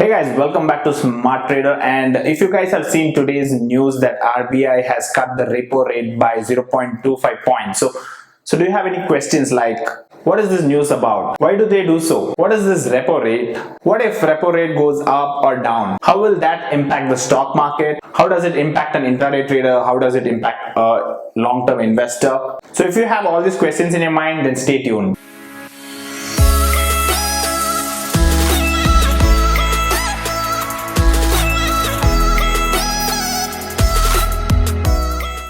Hey guys, welcome back to Smart Trader. And if you guys have seen today's news that RBI has cut the repo rate by 0.25 points. So do you have any questions like, what is this news about? Why do they do so? What is this repo rate? What if repo rate goes up or down? How will that impact the stock market? How does it impact an intraday trader? How does it impact a long-term investor? So if you have all these questions in your mind, then stay tuned.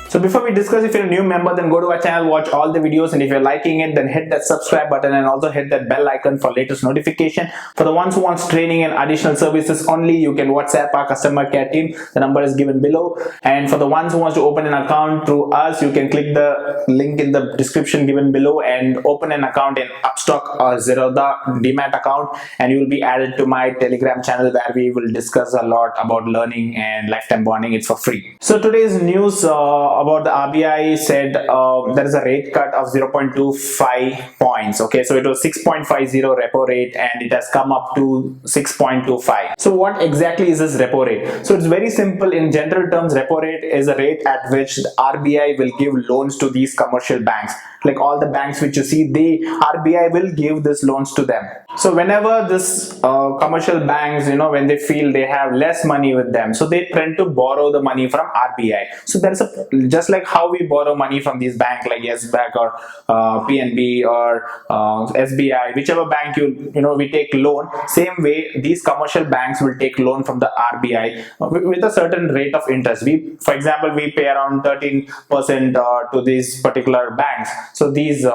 So before we discuss, if you're a new member, then go to our channel, watch all the videos, and if you're liking it, then hit that subscribe button and also hit that bell icon for latest notification. For the ones who wants training and additional services only, you can WhatsApp our customer care team. The number is given below. And for the ones who wants to open an account through us, you can click the link in the description given below and open an account in Upstox or Zerodha Demat account, and you will be added to my Telegram channel where we will discuss a lot about learning and lifetime bonding. It's for free. So today's news about the RBI said there is a rate cut of 0.25 points. Okay, so it was 6.50 repo rate and it has come up to 6.25. So what exactly is this repo rate? So it's very simple. In general terms, repo rate is a rate at which the RBI will give loans to these commercial banks. Like all the banks which you see, the RBI will give these loans to them. So whenever this commercial banks, when they feel they have less money with them, so they tend to borrow the money from RBI. So there's just like how we borrow money from these banks like Yes Bank or PNB or SBI, whichever bank we take loan. Same way, these commercial banks will take loan from the RBI with a certain rate of interest. For example, we pay around 13% to these particular banks. So these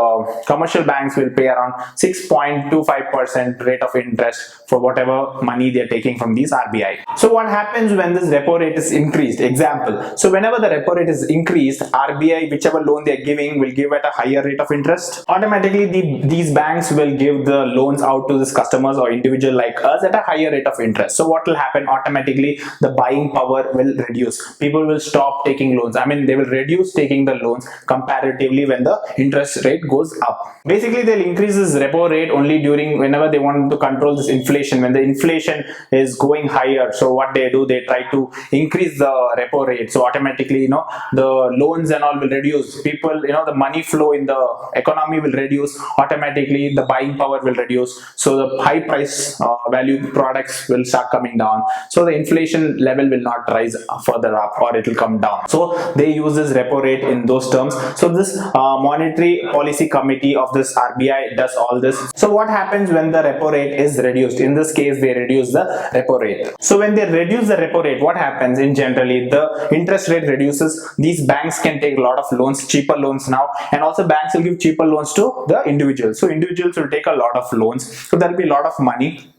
commercial banks will pay around 6.25% rate of interest for whatever money they are taking from these RBI. So what happens when this repo rate is increased? Example. So whenever the repo rate is increased, RBI, whichever loan they are giving, will give at a higher rate of interest. Automatically, these banks will give the loans out to these customers or individual like us at a higher rate of interest. So what will happen? Automatically, the buying power will reduce. People will stop taking loans. They will reduce taking the loans comparatively when the interest rate goes up. Basically, they'll increase this repo rate only during whenever they want to control this inflation. When the inflation is going higher, so what they do, they try to increase the repo rate. So automatically, the loans and all will reduce. People, the money flow in the economy will reduce. Automatically, the buying power will reduce. So the high price value products will start coming down. So the inflation level will not rise further up, or it will come down. So they use this repo rate in those terms. So this monetary policy committee of this RBI does all this. So what happens when the repo rate is reduced? In this case, they reduce the repo rate. So when they reduce the repo rate, what happens? In generally, the interest rate reduces. These banks can take a lot of loans, cheaper loans now, and also banks will give cheaper loans to the individuals. So individuals will take a lot of loans. So there will be a lot of money.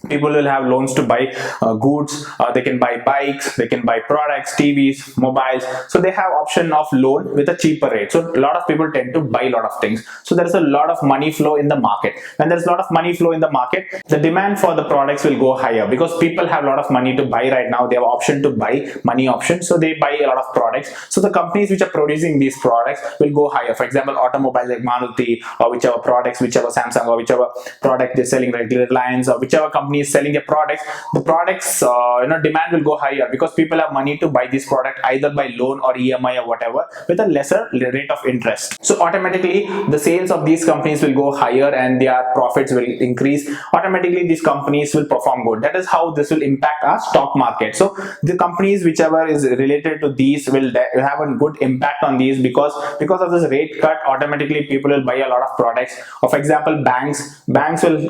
People will have loans to buy goods, they can buy bikes, they can buy products, TVs, mobiles. So they have option of loan with a cheaper rate. So a lot of people tend to buy a lot of things. So there is a lot of money flow in the market. When there's a lot of money flow in the market, the demand for the products will go higher because people have a lot of money to buy right now. They have option to buy, money option. So they buy a lot of products. So the companies which are producing these products will go higher. For example, automobiles like Maruti, or whichever Samsung, or whichever product they're selling, like Reliance, or whichever company is selling a product, the products demand will go higher because people have money to buy this product either by loan or EMI or whatever with a lesser rate of interest. So automatically the sales of these companies will go higher and their profits will increase. Automatically these companies will perform good. That is how this will impact our stock market. So the companies whichever is related to these will have a good impact on these because of this rate cut. Automatically people will buy a lot of products. Or for example, banks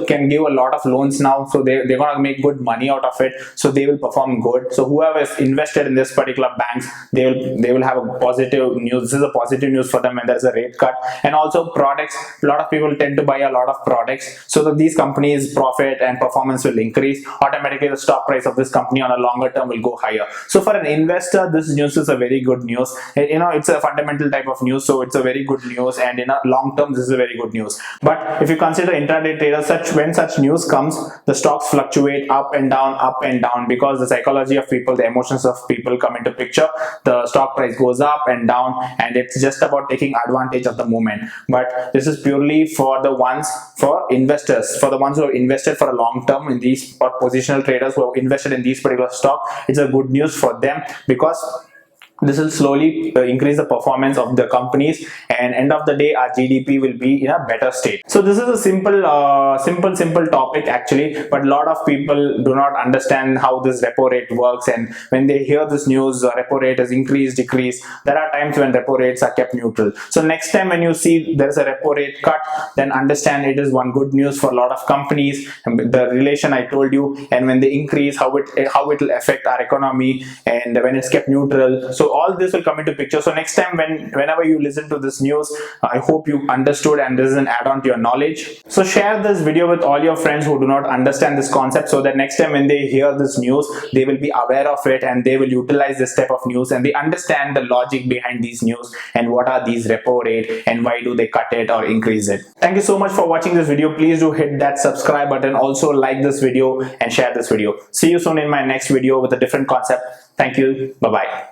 can give a lot of loans now, so they're going to make good money out of it, so they will perform good. So whoever is invested in this particular banks, they will have a positive news. This is a positive news for them when there's a rate cut. And also products, a lot of people tend to buy a lot of products, so that these companies profit and performance will increase. Automatically the stock price of this company on a longer term will go higher. So for an investor, this news is a very good news. It's a fundamental type of news, so it's a very good news, and in a long term this is a very good news. But if you consider intraday traders, when such news comes, the stock stocks fluctuate up and down because the psychology of people, the emotions of people come into picture. The stock price goes up and down, and it's just about taking advantage of the moment. But this is purely for the ones, for investors, for the ones who have invested for a long term in these, or positional traders who have invested in these particular stock. It's a good news for them, because this will slowly increase the performance of the companies, and end of the day our GDP will be in a better state. So this is a simple topic actually, but a lot of people do not understand how this repo rate works, and when they hear this news, repo rate has increased, decreased, there are times when repo rates are kept neutral. So next time when you see there is a repo rate cut, then understand it is one good news for a lot of companies, and the relation I told you, and when they increase, how it will affect our economy, and when it's kept neutral. So all this will come into picture. So next time whenever you listen to this news, I hope you understood, and this is an add-on to your knowledge. So share this video with all your friends who do not understand this concept, so that next time when they hear this news, they will be aware of it, and they will utilize this type of news, and they understand the logic behind these news, and what are these repo rate, and why do they cut it or increase it. Thank you so much for watching this video. Please do hit that subscribe button, also like this video and share this video. See you soon in my next video with a different concept. Thank you. Bye bye.